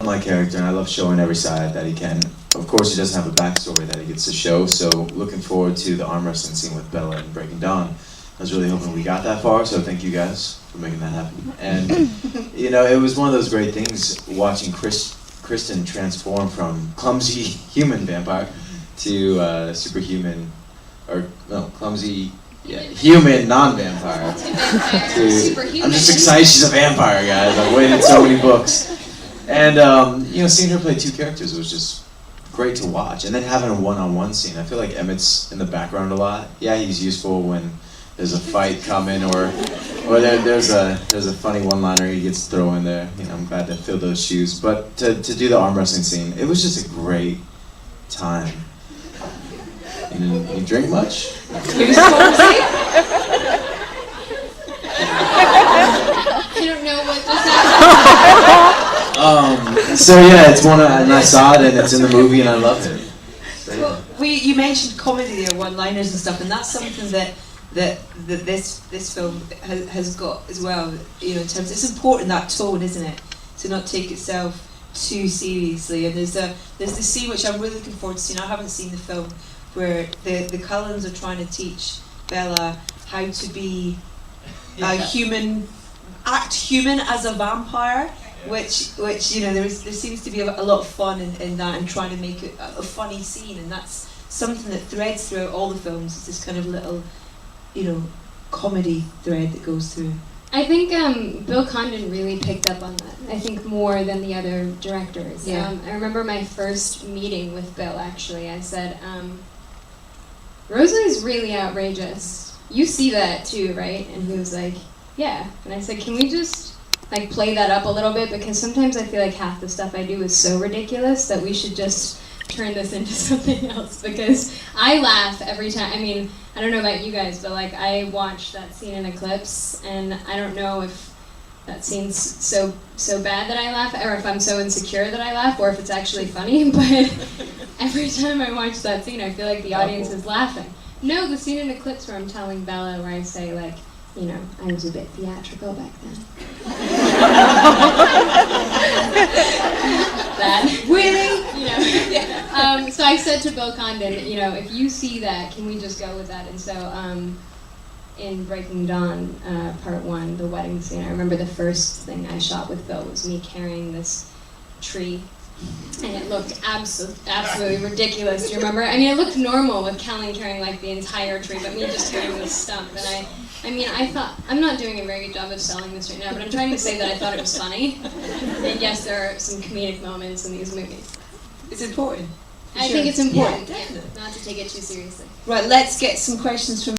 my character, and I love showing every side that he can. Of course, he doesn't have a backstory that he gets to show, so looking forward to the arm wrestling scene with Bella and Breaking Dawn. I was really hoping we got that far, so thank you guys for making that happen. And, you know, it was one of those great things watching Kristen transform from clumsy human vampire to superhuman, or no, clumsy, yeah, human non-vampire. I'm just excited she's a vampire, guys. I've waited so many books. And, you know, seeing her play two characters was just great to watch. And then having a one-on-one scene. I feel like Emmett's in the background a lot. Yeah, he's useful when there's a fight coming, or there's a funny one-liner he gets thrown in there. You know, I'm glad to fill those shoes. But to do the arm wrestling scene, it was just a great time. You drink much? I don't know what this is. So yeah, it's one, and I saw it, and it's in the movie, and I loved it. So, yeah. Well, you mentioned comedy there, one-liners and stuff, and that's something that this film has got as well. You know, in terms, it's important, that tone, isn't it, to not take itself too seriously. And there's this scene which I'm really looking forward to seeing. I haven't seen the film, where the Cullens are trying to teach Bella how to be a human, act human as a vampire. Which you know, there seems to be a lot of fun in that, and trying to make it a funny scene, and that's something that threads throughout all the films. It's this kind of little, you know, comedy thread that goes through. I think Bill Condon really picked up on that. I think more than the other directors. Yeah. I remember my first meeting with Bill. Actually, I said, "Rosalie's really outrageous. You see that too, right?" And he was like, "Yeah." And I said, "Can we just like play that up a little bit, because sometimes I feel like half the stuff I do is so ridiculous that we should just turn this into something else," because I laugh every time. I mean, I don't know about you guys, but like I watched that scene in Eclipse, and I don't know if that scene's so bad that I laugh, or if I'm so insecure that I laugh, or if it's actually funny, but every time I watch that scene I feel like the audience is laughing. No, the scene in Eclipse where I'm telling Bella, where I say like, you know, I was a bit theatrical back then. That really, you know. So I said to Bill Condon, you know, if you see that, can we just go with that? And so in Breaking Dawn, Part 1, the wedding scene, I remember the first thing I shot with Bill was me carrying this tree. And it looked absolutely ridiculous. Do you remember? I mean, it looked normal with Kellan carrying like the entire tree, but me just carrying this stump. And I mean, I thought, I'm not doing a very good job of selling this right now, but I'm trying to say that I thought it was funny. And yes, there are some comedic moments in these movies. It's important. I think it's important, yeah, not to take it too seriously. Right, let's get some questions from